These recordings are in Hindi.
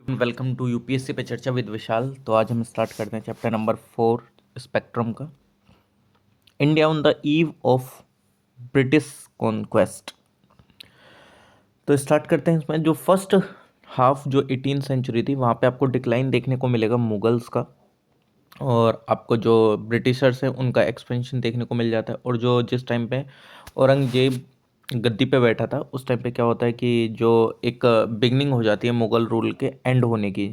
वेलकम टू यूपीएससी पे चर्चा विद विशाल। तो आज हम स्टार्ट करते हैं चैप्टर नंबर 4 स्पेक्ट्रम का। India on the eve of British conquest. तो स्टार्ट करते हैं। इसमें जो फर्स्ट हाफ जो 18th सेंचुरी थी वहाँ पे आपको डिक्लाइन देखने को मिलेगा मुगल्स का, और आपको जो ब्रिटिशर्स हैं उनका एक्सपेंशन देखने को मिल जाता है। और जो जिस टाइम पे औरंगजेब गद्दी पे बैठा था उस टाइम पे क्या होता है कि जो एक बिगनिंग हो जाती है मुगल रूल के एंड होने की।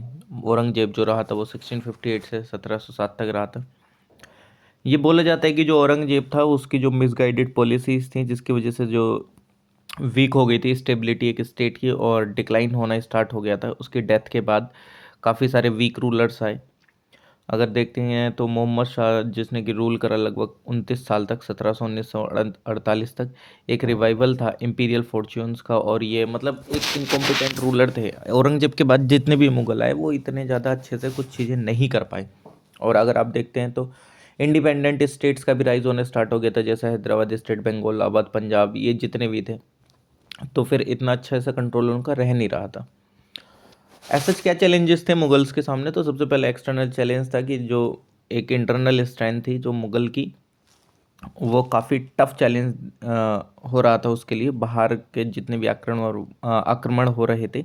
औरंगजेब जो रहा था वो 1658 से 1707 तक रहा था। ये बोला जाता है कि जो औरंगजेब था उसकी जो मिसगाइडेड पॉलिसीज थी जिसकी वजह से जो वीक हो गई थी स्टेबिलिटी एक स्टेट की और डिक्लाइन होना स्टार्ट हो गया था। उसकी डेथ के बाद काफ़ी सारे वीक रूलर्स आए। अगर देखते हैं तो मोहम्मद शाह जिसने कि रूल करा लगभग 29 साल तक 1748 तक, एक रिवाइवल था इंपीरियल फॉर्च्यून्स का। और ये मतलब एक इनकॉम्पिटेंट रूलर थे। औरंगजेब के बाद जितने भी मुगल आए वो इतने ज़्यादा अच्छे से कुछ चीज़ें नहीं कर पाए। और अगर आप देखते हैं तो इंडिपेंडेंट स्टेट्स का भी राइज होने स्टार्ट हो गया था, जैसे हैदराबाद स्टेट, बंगाल, अवध, पंजाब, ये जितने भी थे। तो फिर इतना अच्छा सा कंट्रोल उनका रह नहीं रहा था। ऐसा क्या चैलेंजेस थे मुगल्स के सामने? तो सबसे पहले एक्सटर्नल चैलेंज था कि जो एक इंटरनल स्ट्रेंथ थी जो मुगल की, वो काफ़ी टफ चैलेंज हो रहा था उसके लिए। बाहर के जितने भी आक्रमण हो रहे थे,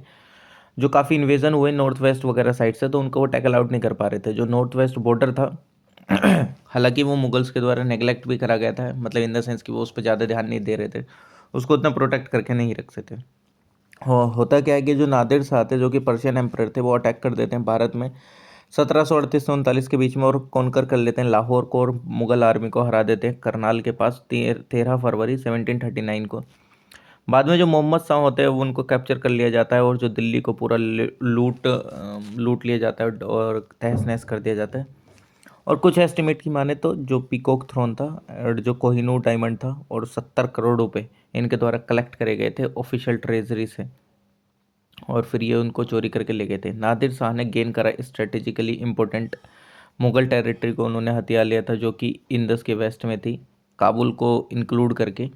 जो काफ़ी इन्वेजन हुए नॉर्थ वेस्ट वगैरह साइड से, तो उनको वो टैकल आउट नहीं कर पा रहे थे। जो नॉर्थ वेस्ट बॉर्डर था हालांकि वो मुगल्स के द्वारा नेग्लेक्ट भी करा गया था, मतलब इन द सेंस कि वो उस पर ज़्यादा ध्यान नहीं दे रहे थे, उसको उतना प्रोटेक्ट करके नहीं रख सकते। होता क्या है कि जो नादिर शाह थे जो कि पर्शियन एम्परर थे, वो अटैक कर देते हैं भारत में 1738 से 39 के बीच में और कॉन्कर कर लेते हैं लाहौर को, और मुगल आर्मी को हरा देते हैं करनाल के पास 13 फरवरी 1739 को। बाद में जो मोहम्मद शाह होते हैं वो उनको कैप्चर कर लिया जाता है और जो दिल्ली को पूरा लूट लिया जाता है और तहस नहस कर दिया जाता है। और कुछ एस्टिमेट की माने तो जो पीकॉक थ्रोन था और जो कोहिनूर डायमंड था और 70 करोड़ रुपए इनके द्वारा कलेक्ट करे गए थे ऑफिशियल ट्रेजरी से, और फिर ये उनको चोरी करके ले गए थे। नादिर शाह ने गेन करा स्ट्रेटेजिकली इंपॉर्टेंट मुगल टेरिटरी को, उन्होंने हथियार लिया था जो कि इंदस के वेस्ट में थी, काबुल को इंक्लूड करके।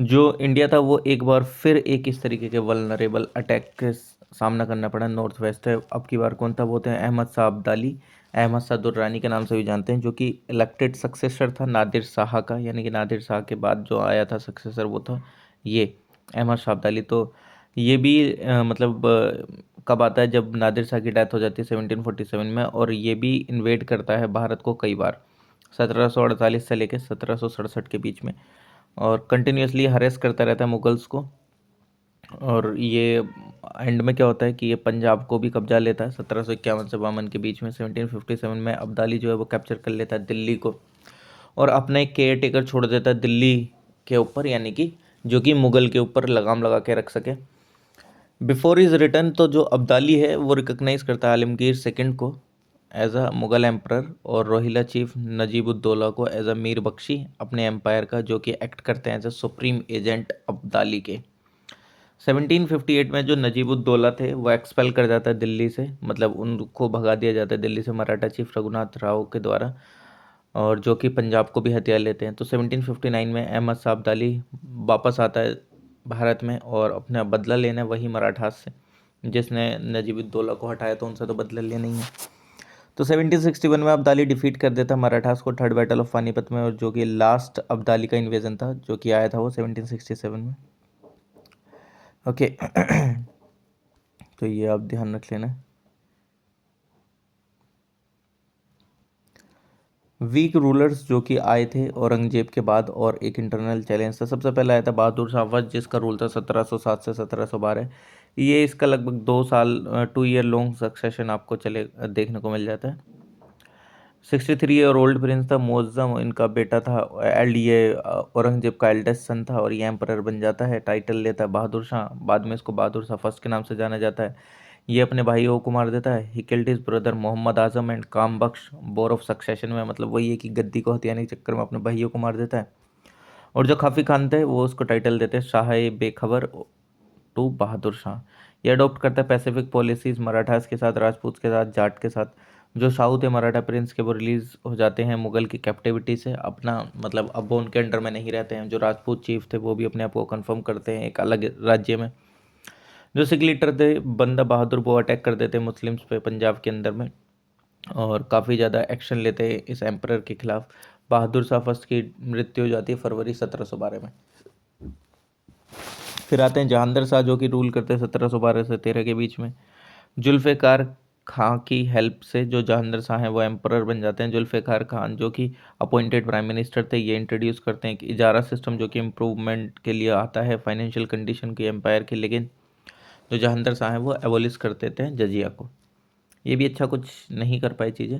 जो इंडिया था वो एक बार फिर एक इस तरीके के वल्नरेबल अटैक के सामना करना पड़ा। नॉर्थ वेस्ट है अब की बार कौन था? वो थे अहमद शाह अब्दाली, अहमद शाह दुर्रानी के नाम से भी जानते हैं, जो कि इलेक्टेड सक्सेसर था नादिर शाह का, यानी कि नादिर शाह के बाद जो आया था सक्सेसर वो था ये अहमद शाह अब्दाली। तो ये भी कब आता है? जब नादिर शाह की डेथ हो जाती है 1747 में, और ये भी इन्वेड करता है भारत को कई बार 1748 से लेकर 1767 के बीच में, और कंटिन्यूसली हरेस करता रहता है मुगल्स को। और ये एंड में क्या होता है कि ये पंजाब को भी कब्जा लेता है 1751 से 52 के बीच में। 1757 में अब्दाली जो है वो कैप्चर कर लेता है दिल्ली को, और अपना एक केयर टेकर छोड़ देता है दिल्ली के ऊपर, यानी कि जो कि मुगल के ऊपर लगाम लगा के रख सके। बिफोर इज रिटर्न तो जो अब्दाली है वो रिकॉग्नाइज करता है आलमगीर सेकंड को एज अ मुगल एम्परर, और रोहिला चीफ नजीबुद्दौला को एज अ मीर बख्शी अपने एम्पायर का, जो कि एक्ट करते हैं as a supreme agent Abdali के। 1758 में जो नजीबुद्दौला थे वो एक्सपेल कर जाता है दिल्ली से, मतलब उनको भगा दिया जाता है दिल्ली से मराठा चीफ रघुनाथ राव के द्वारा, और जो कि पंजाब को भी हथियार लेते हैं। तो 1759 में अहमद शाह अब्दाली वापस आता है भारत में और अपना बदला लेना है वही मराठास से जिसने नजीबुद्दौला को हटाया, तो उनसे तो बदला लेना ही है। तो 1761 में अब्दाली डिफीट कर देता मराठास को थर्ड बैटल ऑफ पानीपत में, और जो कि लास्ट अब्दाली का इन्वेजन था जो कि आया था वो 1767 में। ओके तो ये आप ध्यान रख लेना। वीक रूलर्स जो कि आए थे औरंगजेब के बाद, और एक इंटरनल चैलेंज था। सबसे पहले आया था बहादुर शाह अवध जिसका रूल था 1707 से 1712। ये इसका लगभग 2 साल 2 ईयर लॉन्ग सक्सेशन आपको चले देखने को मिल जाता है। 63 ईयर ओल्ड प्रिंस था मुअज्जम, इनका बेटा था। एल्ड ये औरंगजेब का एल्डेस्ट सन था, और ये एम्परर बन जाता है, टाइटल लेता है बहादुर शाह। बाद में इसको बहादुर शाह फर्स्ट के नाम से जाना जाता है। ये अपने भाइयों को मार देता है। He killed his brother Mohammad Azam and Kam Bakhsh bore of succession में, मतलब वही है कि गद्दी को हथियाने के चक्कर में अपने भाइयों को मार देता है। और जो काफ़ी खान थे वो उसको टाइटल देते हैं शाह बेखबर टू बहादुर शाह। ये अडॉप्ट करता है पैसिफिक पॉलिसीज मराठास के साथ, राजपूत के साथ, जाट के साथ। जो साउथ है मराठा प्रिंस के वो रिलीज हो जाते हैं मुगल की कैप्टिविटी से, अपना मतलब अब वो उनके अंडर में नहीं रहते हैं। जो राजपूत चीफ थे वो भी अपने आप को कंफर्म करते हैं एक अलग राज्य में। जो सिख लीडर थे बंदा बहादुर, वो अटैक कर देते मुस्लिम्स पे पंजाब के अंदर में, और काफ़ी ज़्यादा एक्शन लेते हैं इस एम्परर के खिलाफ। बहादुर शाह फर्स्ट की मृत्यु हो जाती है फरवरी 1712 में। फिर आते हैं जहांगीर शाह, जो कि रूल करते हैं 1712 से 13 के बीच में। जुल्फ़िकार खां की हेल्प से जो जहांगीर शाह हैं वो एम्परर बन जाते हैं। जुल्फ़िकार खान जो कि अपॉइंटेड प्राइम मिनिस्टर थे, ये इंट्रोड्यूस करते हैं कि इजारा सिस्टम, जो कि इम्प्रूवमेंट के लिए आता है फाइनेंशियल कंडीशन की एम्पायर की। लेकिन जो जहांगीर शाह हैं वो एबोलिश कर देते हैं जजिया को। ये भी अच्छा कुछ नहीं कर पाए चीज़ें।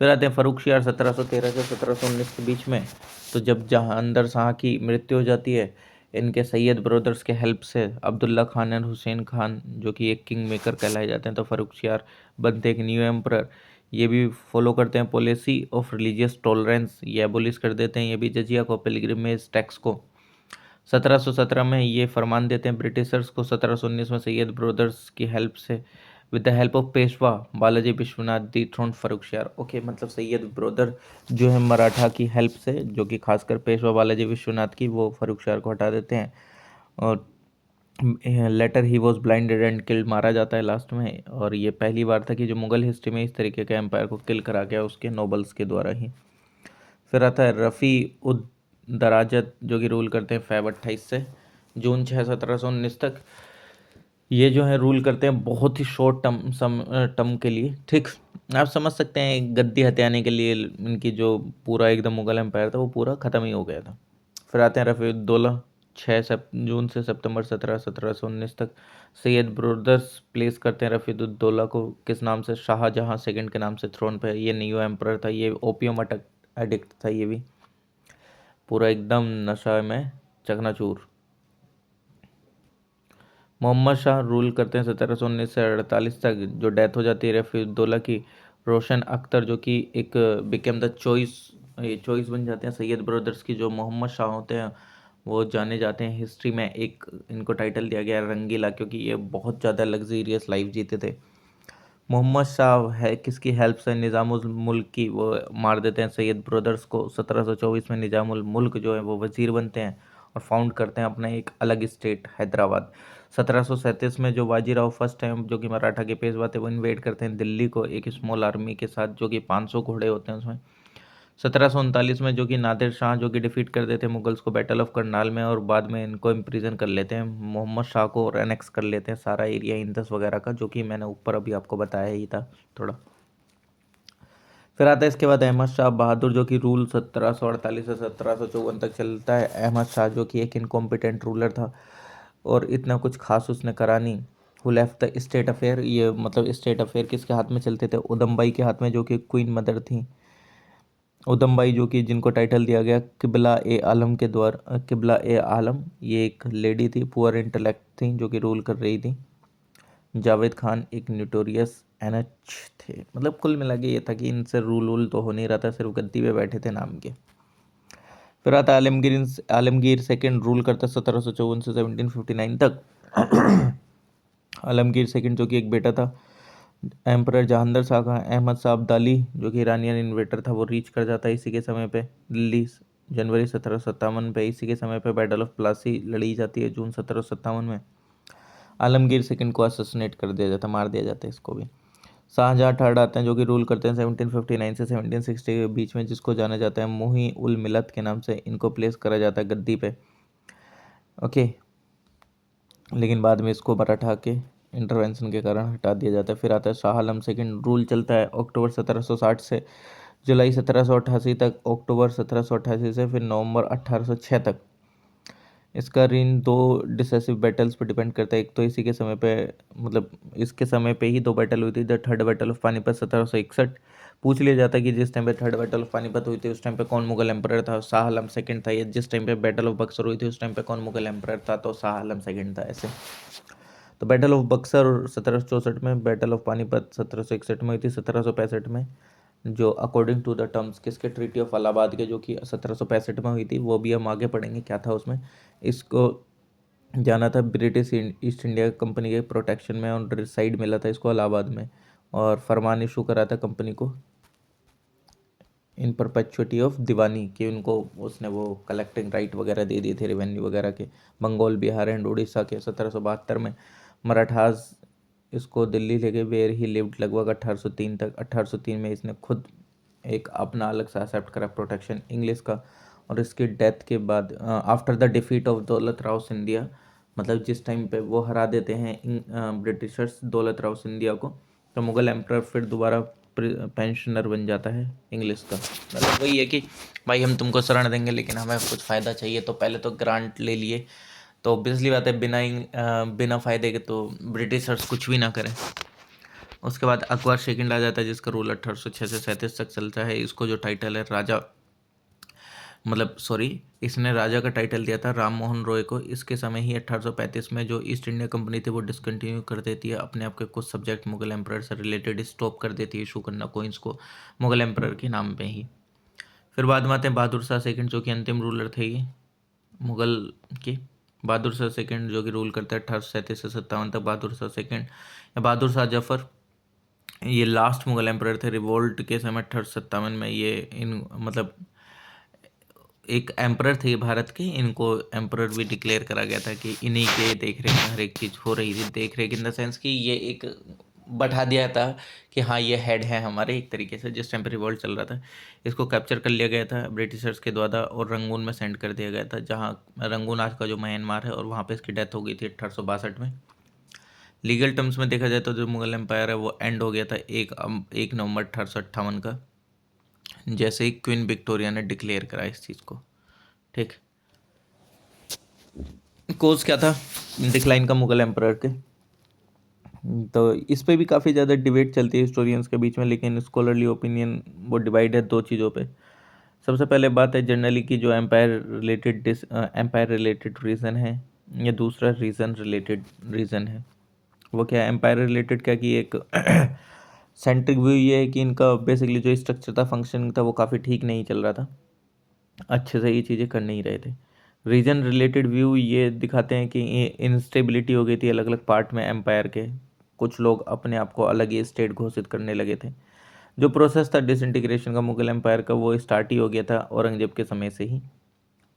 फिर आते हैं फ़र्रुखशियार 1713 से 1719 के बीच में। तो जब जहांगीर शाह की मृत्यु हो जाती है, इनके सैयद ब्रदर्स के हेल्प से अब्दुल्ला खान एंड हुसैन खान, जो कि एक किंग मेकर कहलाए जाते हैं, तो फ़र्रुखशियार बनते एक न्यू एम्परर। ये भी फॉलो करते हैं पॉलिसी ऑफ रिलीजियस टॉलरेंस, ये एबोलिश कर देते हैं ये भी जजिया को, पिलग्रिमेज टैक्स को। 1717 में ये फरमान देते हैं ब्रिटिशर्स को। 1719 में सैयद ब्रदर्स की हेल्प से, with the help of Peshwa Balaji Vishwanath, the throne Farrukhsiyar. Okay, मतलब सैयद ब्रदर जो है मराठा की हेल्प से, जो कि खासकर पेशवा बालाजी विश्वनाथ की, वो फ़र्रुखशियार को हटा देते हैं। और later he was blinded and killed, मारा जाता है लास्ट में। और ये पहली बार था कि जो मुगल हिस्ट्री में इस तरीके के एम्पायर को किल करा गया उसके नोबल्स के द्वारा ही। फिर आता है रफ़ी उद दराजत, जो कि रूल करते हैं फ़ेब 28 से जून 6 1719 तक। ये जो है रूल करते हैं बहुत ही शॉर्ट टर्म के लिए, ठीक। आप समझ सकते हैं गद्दी हथियाने के लिए इनकी जो पूरा एकदम मुगल एम्पायर था वो पूरा ख़त्म ही हो गया था। फिर आते हैं रफ़ीउद्दौला, 6 जून से सितंबर 1719 तक। सैयद ब्रदर्स प्लेस करते हैं रफ़ीउद्दौला को किस नाम से, शाहजहाँ सेकंड के नाम से थ्रोन पे। ये न्यू एम्परर था, ये ओपियम एडिक्ट था, ये भी पूरा एकदम नशा में चकनाचूर। मोहम्मद शाह रूल करते हैं 1719 से 48 तक। जो डेथ हो जाती है रफ़ीउद्दौला की, रोशन अख्तर जो कि एक बिकेम द चॉइस, ये चॉइस बन जाते हैं सैयद ब्रदर्स की। जो मोहम्मद शाह होते हैं वो जाने जाते हैं हिस्ट्री में, एक इनको टाइटल दिया गया है रंगीला, क्योंकि ये बहुत ज़्यादा लग्जरियस लाइफ जीते थे। मोहम्मद शाह है किसकी हेल्प से, निज़ामुल मुल्क की, वो मार देते हैं सैयद ब्रदर्स को। 1724 में निज़ामुल मुल्क जो है वो वज़ीर बनते हैं और फाउंड करते हैं अपना एक अलग स्टेट हैदराबाद। 1737 में जो बाजीराव फर्स्ट टाइम, जो कि मराठा के पेशवा थे, वो इन्वेड करते हैं दिल्ली को एक स्मॉल आर्मी के साथ, जो कि 500 घोड़े होते हैं उसमें। 1739 में जो कि नादिर शाह जो कि डिफीट कर देते हैं मुगल्स को बैटल ऑफ करनाल में, और बाद में इनको इम्प्रिजन कर लेते हैं मोहम्मद शाह को, और एनेक्स कर लेते हैं सारा एरिया इंदस वगैरह का, जो कि मैंने ऊपर अभी आपको बताया ही था थोड़ा। फिर आता है इसके बाद अहमद शाह बहादुर, जो कि रूल 1748 से 1754 तक चलता है। अहमद शाह जो कि एक इनकॉम्पिटेंट रूलर था और इतना कुछ खास उसने करा नहीं। Who left the state affair, ये मतलब स्टेट अफेयर किसके हाथ में चलते थे, उदमबाई के हाथ में, जो कि क्वीन मदर थी। उदमबाई जो कि जिनको टाइटल दिया गया किबला ए आलम के द्वारा, किबला ए आलम, ये एक लेडी थी, पुअर इंटेलेक्ट थी, जो कि रूल कर रही थी। जावेद खान एक नोटोरियस एनएच थे। मतलब कुल मिला के ये था कि इनसे रूल वूल तो हो नहीं रहा था, सिर्फ गद्दी पे बैठे थे नाम के। फिर आता आलमगीर, आलमगीर सेकंड रूल करता 1754 से 1759 तक। आलमगीर सेकंड जो कि एक बेटा था एम्परर जहांगीर शाह का। अहमद शाह अब्दाली जो कि ईरानियन इन्वेटर था, वो रीच कर जाता है इसी के समय पे दिल्ली, जनवरी 1757 पे। इसी के समय पे बैटल ऑफ प्लासी लड़ी जाती है जून 1757 में। आलमगीर सेकंड को असोसिनेट कर दिया जाता, मार दिया जाता है इसको भी। शाहजहाँ थर्ड आते हैं, जो कि रूल करते हैं 1759 से 1760 के बीच में, जिसको जाना जाता है मुही उल मिलत के नाम से। इनको प्लेस करा जाता है गद्दी पे, ओके। लेकिन बाद में इसको मराठा के इंटरवेंशन के कारण हटा दिया जाता है। फिर आता है शाह आलम सेकंड, रूल चलता है अक्टूबर 1760 से जुलाई 1788 तक, अक्टूबर 1788 से फिर नवंबर 1806 तक। इसका रीन दो डिसेसिव बैटल्स पर डिपेंड करता है। एक तो इसी के समय पे, मतलब इसके समय पे ही दो बैटल हुई थी। The third battle of Panipat 1761। पूछ लिया जाता है कि जिस टाइम पे थर्ड बैटल ऑफ पानीपत हुई थी उस टाइम पे कौन मुगल एम्परर था, शाह आलम सेकंड था। ये जिस टाइम पे बैटल ऑफ बक्सर हुई थी उस टाइम पे कौन मुगल एम्परर था, तो शाह आलम सेकंड था, ऐसे। तो बैटल ऑफ बक्सर 1764 में, बैटल ऑफ पानीपत 1761 में हुई थी। 1765 में जो अकॉर्डिंग टू द टर्म्स किसके, ट्रीटी ऑफ इलाहाबाद के, जो कि 1765 में हुई थी, वो भी हम आगे पढ़ेंगे क्या था उसमें। इसको जाना था ब्रिटिश ईस्ट इंडिया कंपनी के प्रोटेक्शन में, और साइड मिला था इसको इलाहाबाद में, और फरमान इशू करा था कंपनी को इन परपेचुइटी ऑफ दीवानी, कि उनको उसने वो कलेक्टिंग राइट वगैरह दे दिए थे रेवेन्यू वगैरह के, बंगाल, बिहार एंड उड़ीसा के। 1772 में मराठास इसको दिल्ली ले गए, वेयर ही लिव्ड लगभग 1803 तक। 1803 में इसने खुद एक अपना अलग सा एक्सेप्ट करा प्रोटेक्शन इंग्लिश का। और इसकी डेथ के बाद आफ्टर द डिफीट ऑफ दौलत राव सिंधिया, मतलब जिस टाइम पे वो हरा देते हैं ब्रिटिशर्स दौलत राव सिंधिया को, तो मुगल एम्परर फिर दोबारा पेंशनर बन जाता है इंग्लिश का। मतलब वही है कि भाई हम तुमको शरण देंगे लेकिन हमें कुछ फ़ायदा चाहिए, तो पहले तो ग्रांट ले लिए। तो ऑब्वियसली बात है, बिना फ़ायदे के तो ब्रिटिशर्स कुछ भी ना करें। उसके बाद अकबर सेकंड आ जाता है, जिसका रूल 1806 से 37 तक चलता है। इसको जो टाइटल है राजा, मतलब सॉरी, इसने राजा का टाइटल दिया था राम मोहन रॉय को। इसके समय ही 1835 में जो ईस्ट इंडिया कंपनी थी वो डिसकंटिन्यू कर देती है, अपने आप के कुछ सब्जेक्ट मुगल एम्परर से रिलेटेड स्टॉप कर देती है इशू करना कोइंस को मुगल एम्परर के नाम पे ही। फिर बाद में आते हैं बहादुर शाह सेकंड, जो कि अंतिम रूलर थे ये मुगल के। बहादुर शाह सेकंड जो कि रूल करते हैं 1837 से 57 तक। बहादुर शाह सेकंड या बहादुर शाह जफर, ये लास्ट मुगल एम्परर थे। रिवोल्ट के समय 1857 में ये इन मतलब एक एम्परर थे भारत के, इनको एम्परर भी डिक्लेयर करा गया था कि इन्हीं के देख रेख में हर एक चीज़ हो रही थी। देख रेख इन द सेंस कि ये एक बैठा दिया था कि हाँ ये हेड है हमारे, एक तरीके से जिस टाइम पे रिवॉल्ट चल रहा था। इसको कैप्चर कर लिया गया था ब्रिटिशर्स के द्वारा और रंगून में सेंड कर दिया गया था, जहाँ रंगून आज का जो म्यांमार है, और वहाँ पे इसकी डेथ हो गई थी 1862 में। लीगल टर्म्स में देखा जाए तो जो मुगल एम्पायर है वो एंड हो गया था 1 नवंबर 1858 का, जैसे ही क्वीन विक्टोरिया ने डिक्लेयर करा इस चीज़ को। ठीक, कोज क्या था डिक्लाइन का मुगल एम्परर के, तो इस पे भी काफ़ी ज़्यादा डिबेट चलती है हिस्टोरियंस के बीच में, लेकिन स्कॉलरली ओपिनियन वो डिवाइड है दो चीज़ों पे। सबसे पहले बात है जनरली कि जो एम्पायर रिलेटेड रीज़न है या दूसरा रीज़न रिलेटेड रीज़न है, वो क्या है एम्पायर रिलेटेड, क्या कि एक सेंट्रिक व्यू ये है कि इनका बेसिकली जो स्ट्रक्चर था, फंक्शन था, वो काफ़ी ठीक नहीं चल रहा था, अच्छे से ये चीज़ें कर नहीं रहे थे। रीजन रिलेटेड व्यू ये दिखाते हैं कि इंस्टेबिलिटी हो गई थी अलग अलग पार्ट में एम्पायर के, कुछ लोग अपने आप को अलग ही स्टेट घोषित करने लगे थे। जो प्रोसेस था डिसइंटीग्रेशन का मुगल एम्पायर का, वो स्टार्ट ही हो गया था औरंगजेब के समय से ही।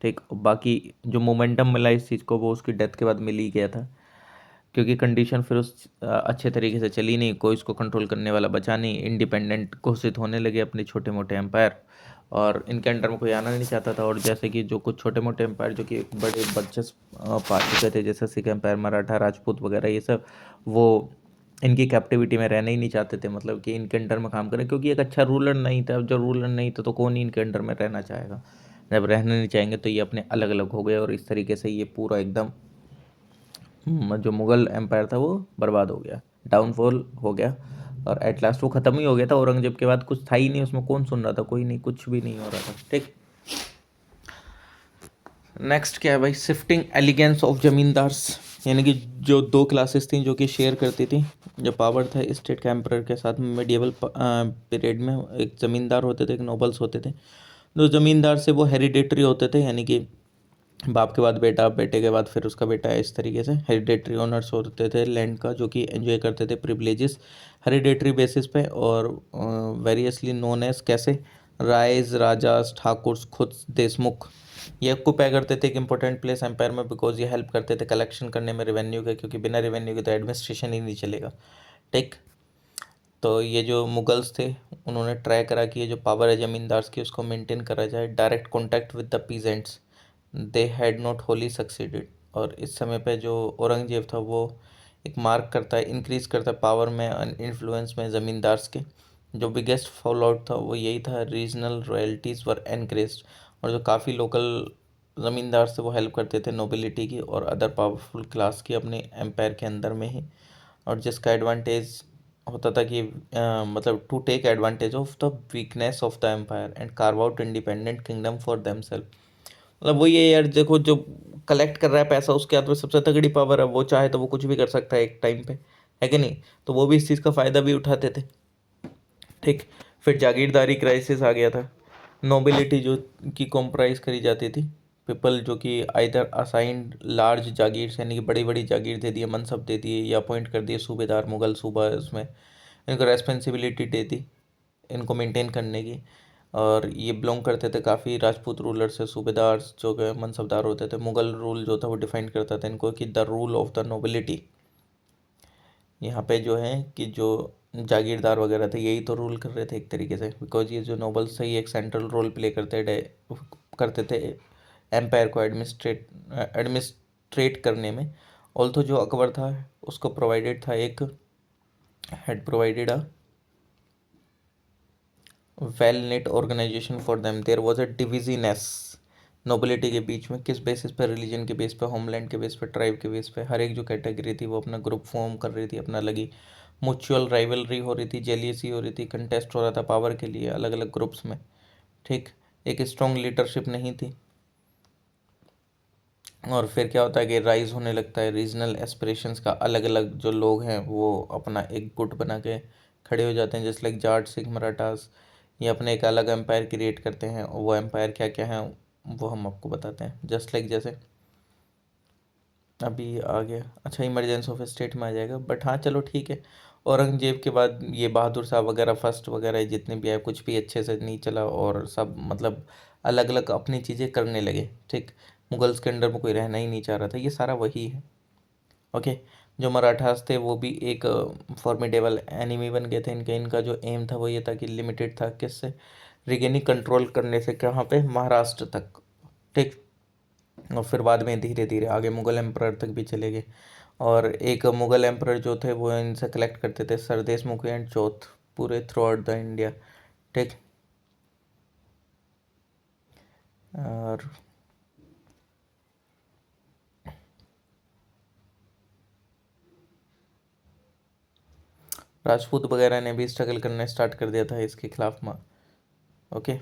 ठीक, बाकी जो मोमेंटम मिला इस चीज़ को वो उसकी डेथ के बाद मिल ही गया था, क्योंकि कंडीशन फिर उस अच्छे तरीके से चली नहीं, कोई इसको कंट्रोल करने वाला बचा नहीं, इंडिपेंडेंट घोषित होने लगे अपने छोटे मोटे एम्पायर, और इनके अंडर में कोई आना नहीं चाहता था। और जैसे कि जो कुछ छोटे मोटे एम्पायर जो कि एक बड़े वर्चस्व पा चुके थे, जैसे सिख एम्पायर, मराठा, राजपूत वगैरह, ये सब वो इनकी कैप्टिविटी में रहना ही नहीं चाहते थे, मतलब कि इनके अंडर में काम करें, क्योंकि एक अच्छा रूलर नहीं था। अब जब रूलर नहीं था तो कौन ही इनके अंडर में रहना चाहेगा। जब रहना नहीं चाहेंगे तो ये अपने अलग अलग हो गए, और इस तरीके से ये पूरा एकदम जो मुग़ल एम्पायर था वो बर्बाद हो गया, डाउनफॉल हो गया, और एट लास्ट वो ख़त्म ही हो गया था। औरंगजेब के बाद कुछ था ही नहीं उसमें, कौन सुन रहा था, कोई नहीं, कुछ भी नहीं हो रहा था। ठीक, नेक्स्ट क्या है भाई, शिफ्टिंग एलिगेंस ऑफ जमींदार्स, यानी कि जो दो क्लासेस थी जो कि शेयर करती थी जो पावर था स्टेट के एम्परर के साथ में मेडिएवल पीरियड में। एक ज़मींदार होते थे, एक नोबल्स होते थे। जो ज़मींदार से वो हेरिडेटरी होते थे, यानी कि बाप के बाद बेटा, बेटे के बाद फिर उसका बेटा है, इस तरीके से हेरिडेटरी ओनर्स होते थे लैंड का, जो कि एंजॉय करते थे प्रिविलेजेस हेरिडेटरी बेसिस पे, और वेरियसली नोन एज कैसे राइज, राजास, ठाकुर, खुद देशमुख, ये ऑक्यूपाई करते थे एक इंपॉर्टेंट प्लेस एम्पायर में, बिकॉज ये हेल्प करते थे कलेक्शन करने में रेवेन्यू के, क्योंकि बिना रेवेन्यू के तो एडमिनिस्ट्रेशन ही नहीं चलेगा। ठीक, तो ये जो मुगल्स थे उन्होंने ट्राई करा कि ये जो पावर है ज़मींदार्स की उसको मेंटेन करा जाए, direct contact with the peasants, they had not Holi succeeded. और इस समय पे जो औरंगजेब था वो एक मार्क करता है, इंक्रीज़ करता है पावर में, इन्फ्लुएंस में ज़मींदार्स के। जो बिगेस्ट फॉल आउट था वो यही था, रीजनल रॉयल्टीज़ वर एनक्रेज्ड, और जो काफ़ी लोकल ज़मींदार थे वो हेल्प करते थे नोबिलिटी की और अदर पावरफुल क्लास की अपने एम्पायर के अंदर में ही, और जिसका एडवांटेज होता था कि मतलब to take advantage of the weakness of the empire and carve out independent kingdom for themselves. मतलब वही है यार, देखो जो कलेक्ट कर रहा है पैसा उसके हाथ में सबसे तगड़ी पावर है, वो चाहे तो वो कुछ भी कर सकता है एक टाइम पे, है कि नहीं, तो वो भी इस चीज़ का फ़ायदा भी उठाते थे। ठीक, फिर जागीरदारी क्राइसिस आ गया था, नोबिलिटी जो की कॉम्प्राइज करी जाती थी, पीपल जो कि आइदर असाइंड लार्ज जागीर, यानी कि बड़ी बड़ी जागीर दे दिए, मनसब दे दिए, या अपॉइंट कर दिए सूबेदार, मुगल सूबा उसमें इनको रेस्पॉन्सिबिलिटी दे दी इनको मेंटेन करने की। और ये बिलोंग करते थे काफ़ी राजपूत रूलर से, सूबेदार जो मनसबदार होते थे। मुगल रूल जो था वो डिफाइन करता था इनको कि the rule of the nobility, यहाँ पे जो है कि जो जागीरदार वगैरह थे यही तो रूल कर रहे थे एक तरीके से, बिकॉज ये जो नोबल्स थे ये एक सेंट्रल रोल प्ले करते थे एम्पायर को एडमिनिस्ट्रेट करने में। ऑल्थो जो अकबर था उसको प्रोवाइडेड था एक had provided a well knit organization for them, there was a divisiveness nobility के बीच में, किस बेसिस पे, रिलीजन के बेस पे, होमलैंड के बेस पे, ट्राइब के बेस पे, हर एक जो कैटेगरी थी वो अपना ग्रुप फॉर्म कर रही थी, अपना लगी म्यूचुअल राइवलरी हो रही थी, जेलियसी हो रही थी, कंटेस्ट हो रहा था पावर के लिए अलग अलग ग्रुप्स में। ठीक, एक स्ट्रॉन्ग लीडरशिप नहीं थी। और फिर क्या होता है कि राइज होने लगता है रीजनल एस्पिरेशंस का, अलग अलग जो लोग हैं वो अपना एक गुट बना के खड़े हो जाते हैं, जैसे लाइक जाट सिख मराठास, ये अपने एक अलग एम्पायर क्रिएट करते हैं, और वो एम्पायर क्या क्या है वो हम आपको बताते हैं। जस्ट लाइक जैसे अभी आ गया, अच्छा इमरजेंसी ऑफ स्टेट में आ जाएगा, बट हाँ चलो ठीक है। औरंगजेब के बाद ये बहादुर शाह वगैरह फर्स्ट वगैरह जितने भी आए कुछ भी अच्छे से नहीं चला, और सब मतलब अलग अलग अपनी चीज़ें करने लगे। ठीक, मुगल्स के अंडर में कोई रहना ही नहीं चाह रहा था, ये सारा वही है। ओके, जो मराठास थे वो भी एक फॉर्मिडेबल एनिमी बन गए थे इनके। इनका जो एम था वो ये था कि लिमिटेड था किससे, रिगेनिंग कंट्रोल करने से, कहाँ पे, महाराष्ट्र तक। ठीक, और फिर बाद में धीरे धीरे आगे मुगल एम्परर तक भी चले गए। और एक मुगल एम्परर जो थे वो इनसे कलेक्ट करते थे सरदेश मुखी एंड चौथ पूरे थ्रू आउट द इंडिया। ठीक, और राजपूत वगैरह ने भी स्ट्रगल करना स्टार्ट कर दिया था इसके खिलाफ में। Okay,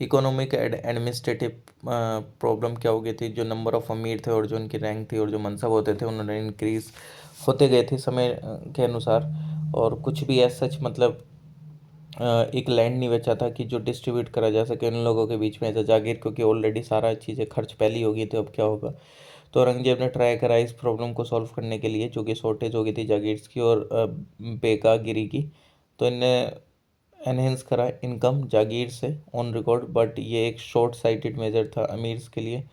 economic and administrative problem क्या हो गई थी, जो नंबर ऑफ अमीर थे और जो उनकी रैंक थी और जो मनसब होते थे उन्होंने इंक्रीज होते गए थे समय के अनुसार। और कुछ भी एज सच मतलब एक लैंड नहीं बचा था कि जो डिस्ट्रीब्यूट करा जा सके उन लोगों के बीच में एज अ जागीर, क्योंकि ऑलरेडी सारा चीज़ें खर्च पहले ही हो गई थी, अब क्या होगा। तो औरंगजेब ने ट्राई करा इस प्रॉब्लम को सॉल्व करने के लिए, जो कि शॉर्टेज हो गई थी जागीर्स की और बेकागिरी की। तो इनने एनहेंस करा इनकम जागीर से ऑन रिकॉर्ड, बट ये एक शॉर्ट साइटेड मेजर था अमीर्स के लिए।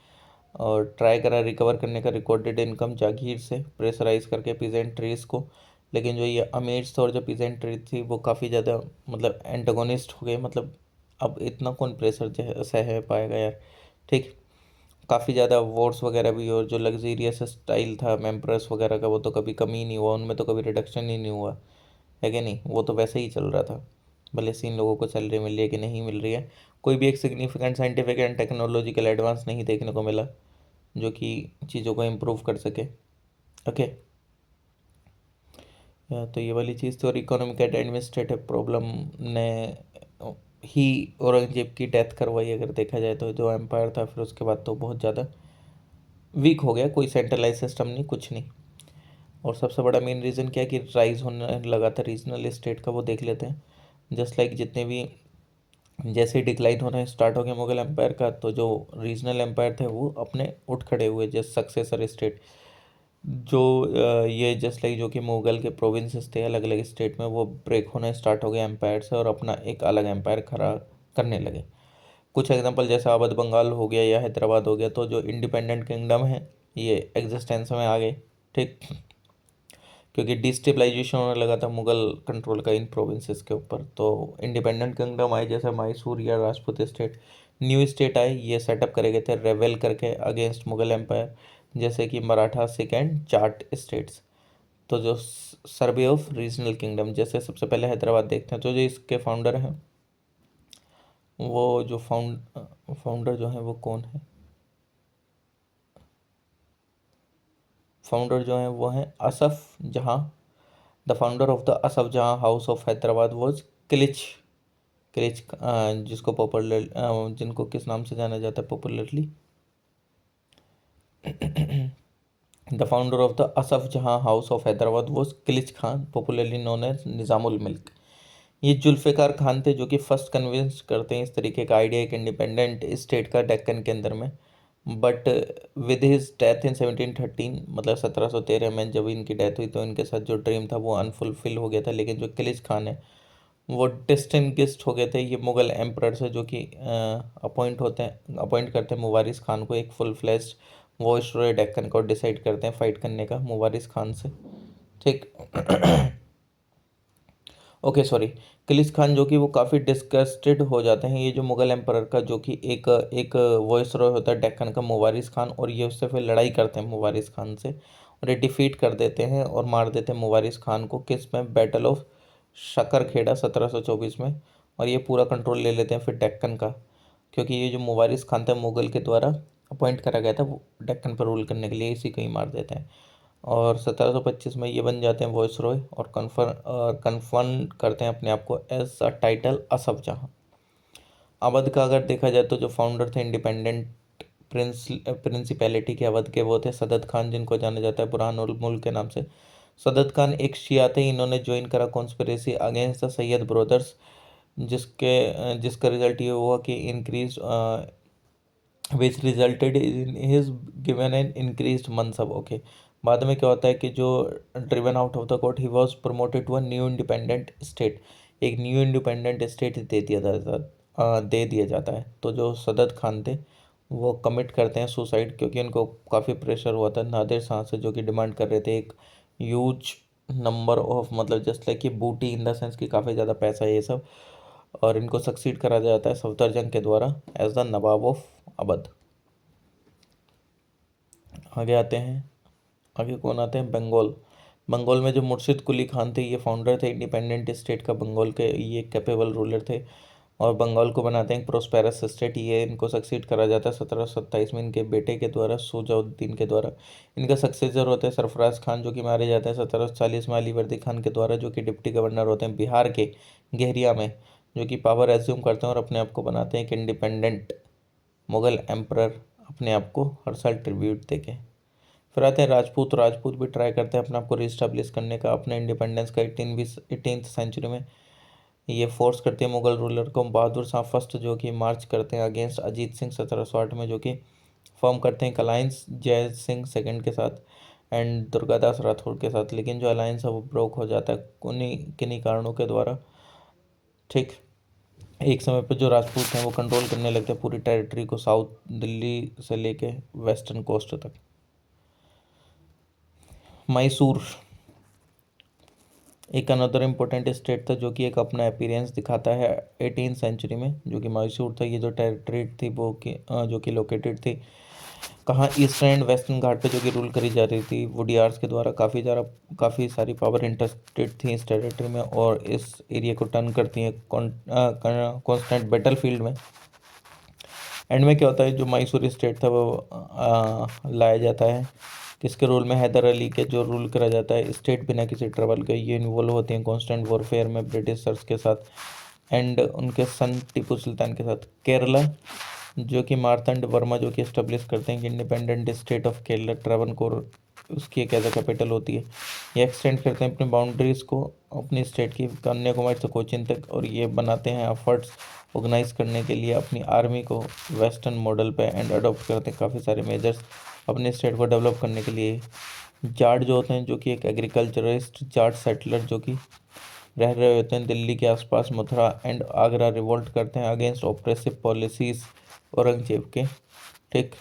और ट्राई करा रिकवर करने का रिकॉर्डेड इनकम जागीर से प्रेशराइज करके पीजेंट्रीज को। लेकिन जो ये अमीर्स थे और जो पीजेंट्री थी वो काफ़ी ज़्यादा मतलब एंटागोनिस्ट हो गए, मतलब अब इतना कौन प्रेशर सह पाएगा यार। ठीक, काफ़ी ज़्यादा वॉर्स वगैरह भी, और जो लग्जीरियस स्टाइल था मेम्प्रस वगैरह का वो तो कभी कमी ही नहीं हुआ, उनमें तो कभी रिडक्शन ही नहीं हुआ है कि नहीं, वो तो वैसे ही चल रहा था। भले से इन लोगों को सैलरी मिल रही है कि नहीं मिल रही है, कोई भी एक significant scientific and technological advance नहीं देखने को मिला जो कि चीज़ों को इम्प्रूव कर सके। ओके, तो ये वाली चीज़ थी। और इकोनॉमिक एंड एडमिनिस्ट्रेटिव प्रॉब्लम ने ही औरंगजेब की डेथ करवाई, अगर देखा जाए तो जो एम्पायर था फिर उसके बाद तो बहुत ज़्यादा वीक हो गया, कोई सेंट्रलाइज सिस्टम नहीं, कुछ नहीं। और सबसे बड़ा मेन रीज़न क्या है कि राइज होने लगा था रीजनल स्टेट का, वो देख लेते हैं। जस्ट लाइक जितने भी जैसे ही डिक्लाइन होना स्टार्ट हो गया मुगल एम्पायर का, तो जो रीजनल एम्पायर थे वो अपने उठ खड़े हुए जस्ट सक्सेसर स्टेट, जो ये जस्ट लाइक जो कि मुगल के प्रोविंसेस थे अलग अलग स्टेट में, वो ब्रेक होने स्टार्ट हो गए एम्पायर से और अपना एक अलग एम्पायर खड़ा करने लगे। कुछ एग्जांपल जैसे अवध बंगाल हो गया या हैदराबाद हो गया, तो जो इंडिपेंडेंट किंगडम है ये एग्जिस्टेंस में आ गए। ठीक, क्योंकि डिस्टेबलाइजेशन होने लगा था मुगल कंट्रोल का इन प्रोविंसेस के ऊपर, तो इंडिपेंडेंट किंगडम आए जैसे मैसूर या राजपूत स्टेट, न्यू स्टेट आए, ये सेटअप करे गए थे रेवेल करके अगेंस्ट मुगल एम्पायर, जैसे कि मराठा सिख एंड जाट स्टेट्स। तो जो सर्वे ऑफ रीजनल किंगडम, जैसे सबसे पहले हैदराबाद देखते हैं, तो जो इसके फाउंडर हैं वो जो फाउंडर जो है वो कौन है, फाउंडर जो है वो है Asaf Jah. The founder of the Asaf Jah house of Hyderabad was Kilich. Kilich जिसको पॉपुलर जिनको किस नाम से जाना जाता है popularly, the founder of the Asaf Jah house of Hyderabad was Kilich Khan, popularly known as Nizamul Mulk. ये जुल्फ़िकार खान थे जो कि फर्स्ट कन्विंस करते हैं इस तरीके का आइडिया एक इंडिपेंडेंट स्टेट का डेक्कन के अंदर में। But with his death in 1713, मतलब 1713 में जब इनकी डेथ हुई, तो इनके साथ जो ड्रीम था वो अनफुलफिल हो गया था। लेकिन जो किलिच खान है वो डिस्टिंग्विश्ड हो गए थे ये मुगल एम्परर से, जो कि अपॉइंट करते हैं मुवारिस खान को, एक फुल फ्लेश्ड वॉइसरॉय डेक्कन को डिसाइड करते हैं फाइट करने का मुवारिस खान से। ठीक। ओके सॉरी, किलिस खान जो कि वो काफ़ी डिस्गस्टेड हो जाते हैं, ये जो मुगल एम्परर का जो कि एक एक वॉइस रॉय होता है डेक्कन का, मुवारिस खान, और ये उससे फिर लड़ाई करते हैं मुवारिस खान से, और ये डिफीट कर देते हैं और मार देते हैं मुवारिस खान को, किस में, बैटल ऑफ शकरखेड़ा 1724 में। और ये पूरा कंट्रोल ले लेते हैं फिर डेक्कन का, क्योंकि ये जो मुवारिस खान था मुगल के द्वारा अपॉइंट करा गया था वो डेक्कन पर रूल करने के लिए, इसी को ही मार देते हैं। और 1725 में ये बन जाते हैं वॉइस रॉय और कन्फर्म करते हैं अपने आप को एज अ टाइटल असफ जहाँ। अवध का अगर देखा जाए तो जो फाउंडर थे इंडिपेंडेंट प्रिंसिपैलिटी के अवध के, वो थे सदत खान, जिनको जाना जाता है बुरहान उल मुल्क के नाम से। सदत खान एक शिया थे, इन्होंने ज्वाइन करा conspiracy against the Syed brothers, जिसका रिजल्ट ये हुआ कि increase which resulted in his given an increased मनसब। ओके, बाद में क्या होता है कि जो driven out of the court ही was promoted to a new independent state, एक न्यू इंडिपेंडेंट स्टेट दे दिया जाता है। तो जो सदत खान थे वो कमिट करते हैं सुसाइड, क्योंकि उनको काफ़ी प्रेशर हुआ था नादिर शाह से, जो कि डिमांड कर रहे थे एक ह्यूज नंबर ऑफ, मतलब जस्ट लाइक कि बूटी इन द सेंस कि काफ़ी ज़्यादा पैसा है ये सब। और इनको सक्सीड करा जाता है सफदरजंग के द्वारा as the nawab of Awadh. आगे आते हैं, आगे कौन आते हैं, बंगाल। बंगाल में जो मुर्शिद कुली खान थे ये फाउंडर थे इंडिपेंडेंट स्टेट का, बंगाल के ये कैपेबल रूलर थे, और बंगाल को बनाते हैं एक प्रोस्पेरस स्टेट। ये इनको सक्सीड करा जाता है 1727 में इनके बेटे के द्वारा, सुजाउद्दीन के द्वारा। इनका सक्सेसर होते हैं सरफराज खान, जो कि मारे जाते हैं 1740 में अलीवर्दी खान के द्वारा, जो कि डिप्टी गवर्नर होते हैं बिहार के गहरिया में, जो कि पावर एज्यूम करते हैं और अपने आप को बनाते हैं एक इंडिपेंडेंट मुगल एम्परर, अपने आप को हर साल ट्रिब्यूट देके। फिर आते हैं राजपूत। राजपूत भी ट्राई करते हैं अपने आप को रिस्टैब्लिश करने का, अपने इंडिपेंडेंस का 18वीं सेंचुरी में। ये फोर्स करते हैं मुगल रूलर को, बहादुर शाह फर्स्ट जो कि मार्च करते हैं अगेंस्ट अजीत सिंह 1708 में, जो कि फॉर्म करते हैं एक अलायंस जय सिंह सेकंड के साथ एंड दुर्गादास राठौर के साथ, लेकिन जो अलायंस है वो ब्रोक हो जाता है उन्हीं किन्हीं कारणों के द्वारा। ठीक, एक समय पर जो राजपूत हैं वो कंट्रोल करने लगते हैं पूरी टेरिटरी को, साउथ दिल्ली से लेके वेस्टर्न कोस्ट तक। मैसूर एक अनदर इम्पोर्टेंट स्टेट था, जो कि एक अपना अपीयरेंस दिखाता है 18th सेंचुरी में, जो कि मैसूर था। ये जो टेरिटरी थी वो जो कि लोकेटेड थी कहाँ, ईस्टर्न एंड वेस्टर्न घाट पे, जो कि रूल करी जा रही थी वुडियार्स के द्वारा। काफ़ी सारी पावर इंटरेस्टेड थी इस टेरिटरी में, और इस एरिया को टर्न करती हैं कॉन्स्टेंट बैटल फील्ड में। एंड में क्या होता है, जो मैसूर स्टेट था वो लाया जाता है किसके रूल में, हैदर अली के जो रूल करा जाता है स्टेट बिना किसी ट्रबल के। ये इन्वॉल्व होते हैं कॉन्स्टेंट वॉरफेयर में ब्रिटिशर्स के साथ एंड उनके सन टीपू सुल्तान के साथ। केरला जो कि मार्तंड वर्मा जो कि इस्टेब्लिश करते हैं कि independent state of Kerala, Travancore उसकी एक एज कैपिटल होती है। ये एक्सटेंड करते हैं अपनी बाउंड्रीज को अपनी स्टेट की कन्याकुमारी से कोचीन तक, और ये बनाते हैं एफर्ट्स ऑर्गेनाइज करने के लिए अपनी आर्मी को वेस्टर्न मॉडल पे एंड अडॉप्ट करते हैं काफ़ी सारे मेजर्स अपने स्टेट को डेवलप करने के लिए। जाट जो होते हैं, जो कि एक एग्रीकल्चरिस्ट जाट सेटलर, जो कि रह रहे होते हैं दिल्ली के आसपास, मथुरा एंड आगरा, रिवोल्ट करते हैं अगेंस्ट ऑपरेसिव पॉलिसीज औरंगजेब के। ठीक,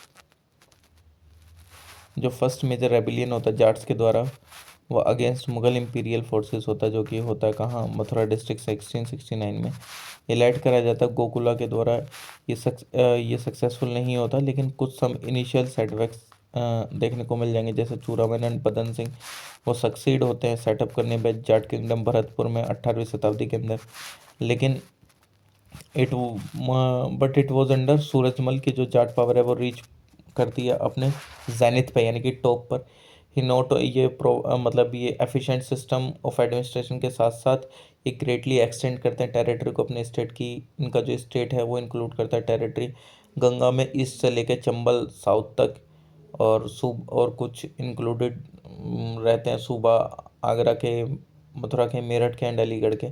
जो फर्स्ट मेजर रेबिलियन होता है जाट्स के द्वारा वो अगेंस्ट मुगल इंपीरियल फोर्सेस होता है, जो कि होता है कहाँ, मथुरा डिस्ट्रिक्ट 1669 में। ये लाइट करा जाता है गोकुला के द्वारा। ये सक्सेसफुल नहीं होता, लेकिन कुछ सम इनिशियल सेटबैक्स देखने को मिल जाएंगे, जैसे चूड़ामन एंड पदन सिंह वो सक्सीड होते हैं सेटअप करने में जाट किंगडम भरतपुर में 18वीं शताब्दी के अंदर। लेकिन it but it was under Surajmal की जो जाट पावर है वो रीच करती है अपने जैनिथ पे, यानी कि टॉप पर ही। नोट ये मतलब ये एफिशिएंट सिस्टम ऑफ एडमिनिस्ट्रेशन के साथ साथ ये ग्रेटली एक्सटेंड करते हैं टेरिटरी को अपने स्टेट की। इनका जो स्टेट है वो इंक्लूड करता है टेरिटरी गंगा में ईस्ट से लेकर चंबल साउथ तक, और और कुछ इंक्लूडेड रहते हैं सूबा आगरा के, मथुरा के, मेरठ के एंड अलीगढ़ के।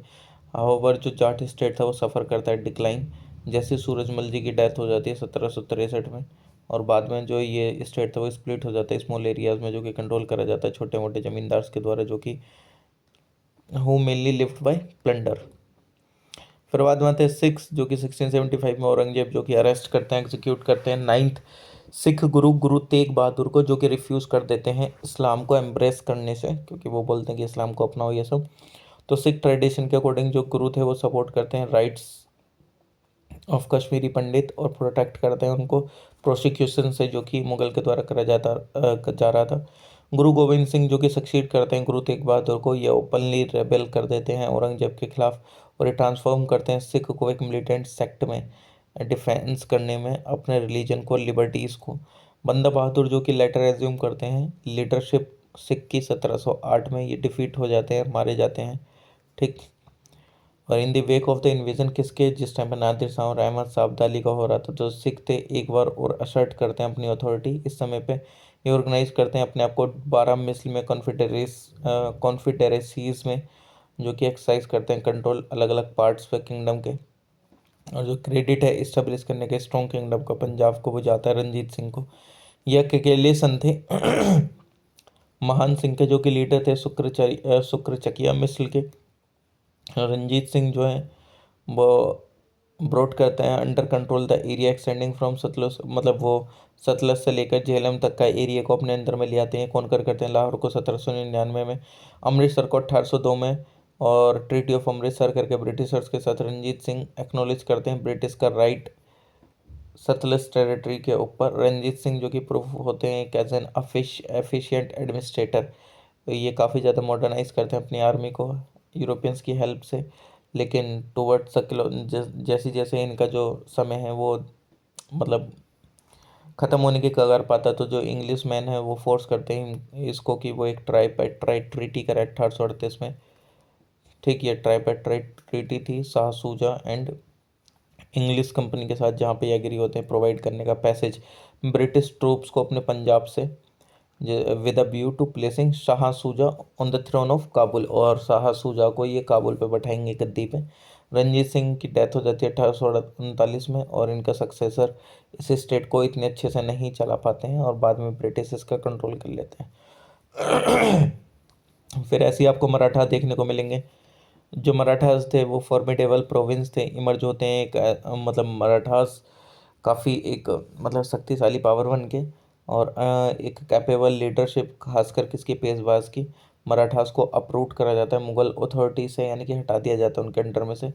हाउएवर जो जाट स्टेट था वो सफ़र करता है डिक्लाइन, जैसे सूरजमल जी की डेथ हो जाती है 1763 में, और बाद में जो ये स्टेट था वो स्प्लिट हो जाता है स्मॉल एरियाज में, जो कि कंट्रोल करा जाता है छोटे मोटे जमींदार्स के द्वारा, जो कि who mainly lived bye plunder. फिर बाद में आते हैं सिक्स, जो कि 1675 में औरंगजेब जो कि अरेस्ट करते हैं, एग्जीक्यूट करते हैं 9th सिख गुरु गुरु तेग बहादुर को, जो कि रिफ्यूज़ कर देते हैं इस्लाम को एम्ब्रेस करने से, क्योंकि वो बोलते हैं कि इस्लाम को अपनाओ ये सब। तो सिख ट्रेडिशन के अकॉर्डिंग जो गुरु थे वो सपोर्ट करते हैं राइट्स ऑफ कश्मीरी पंडित और प्रोटेक्ट करते हैं उनको प्रोसिक्यूशन से, जो कि मुगल के द्वारा करा जा रहा था। गुरु गोविंद सिंह जो कि सक्सीड करते हैं गुरु तेग बहादुर को, ये ओपनली रेबेल कर देते हैं औरंगजेब के खिलाफ, और ये ट्रांसफॉर्म करते हैं सिख को एक मिलिटेंट सेक्ट में, डिफेंस करने में अपने रिलीजन को, लिबर्टीज़ को। बंदा बहादुर जो कि लेटर एज्यूम करते हैं लीडरशिप सिख की 1708 में, ये डिफीट हो जाते हैं, मारे जाते हैं। ठीक। और in the wake of the invasion किसके, जिस टाइम पर नादिर शाह और अहमद शाह अब्दाली का हो रहा था, जो सिख थे एक बार और असर्ट करते हैं अपनी अथॉरिटी। इस समय पे ये ऑर्गेनाइज करते हैं अपने आप को 12 मिसल में कॉन्फिडेरेसीज में, जो कि एक्सरसाइज करते हैं कंट्रोल अलग अलग पार्ट्स पे किंगडम के। और जो क्रेडिट है इस्टेब्लिश करने के स्ट्रॉन्ग किंगडम का पंजाब को, वो जाता है रंजीत सिंह को। यह अकेले सन थे महान सिंह के, जो कि लीडर थे शुक्रचकिया मिसल के। रंजीत सिंह जो है वो ब्रॉड करते हैं under control the area extending from Sutlej, मतलब वो सतलज से लेकर झेलम तक का एरिया को अपने अंदर में ले आते हैं, कॉन्कर करते हैं। लाहौर को 1799 में, अमृतसर को 1802 में, और ट्रीटी ऑफ अमृतसर करके ब्रिटिशर्स के साथ रंजीत सिंह एक्नॉलेज करते हैं ब्रिटिश का राइट सतलज टेरिटरी के ऊपर। रंजीत सिंह जो कि प्रूफ होते हैं एक एज एन एफिशिएंट एडमिनिस्ट्रेटर, ये काफ़ी ज़्यादा मॉडर्नाइज करते हैं अपनी आर्मी को यूरोपियंस की हेल्प से। लेकिन टुवर्ड्स जैसे जैसे इनका जो समय है वो मतलब ख़त्म होने की कगार पाता, तो जो इंग्लिश मैन है वो फोर्स करते हैं इसको कि वो एक ट्राइपेट्राइट ट्रीटी करे 1838 में। ठीक, ये ट्राइपेट्राइट ट्रीटी थी शाह सूजा एंड इंग्लिश कंपनी के साथ, जहाँ पे ये एग्री होते हैं प्रोवाइड करने का पैसेज ब्रिटिश ट्रूप्स को अपने पंजाब से, with a view to placing Shah Shuja on the throne of Kabul, और शाह सूजा को ये काबुल पे बैठाएंगे गद्दी पे। रंजीत सिंह की डेथ हो जाती है 1839 में, और इनका सक्सेसर इस स्टेट को इतने अच्छे से नहीं चला पाते हैं, और बाद में ब्रिटिश इसका कंट्रोल कर लेते हैं। फिर ऐसे ही आपको मराठा देखने को मिलेंगे। जो मराठास थे वो फॉर्मिडेबल प्रोविंस थे, इमर्ज होते हैं एक मतलब मराठास काफ़ी एक मतलब शक्तिशाली पावर बन के, और एक कैपेबल लीडरशिप, खासकर किसकी, पेशवाज की। मराठास को अप्रूव करा जाता है मुगल अथॉरिटी से, यानी कि हटा दिया जाता है उनके अंडर में से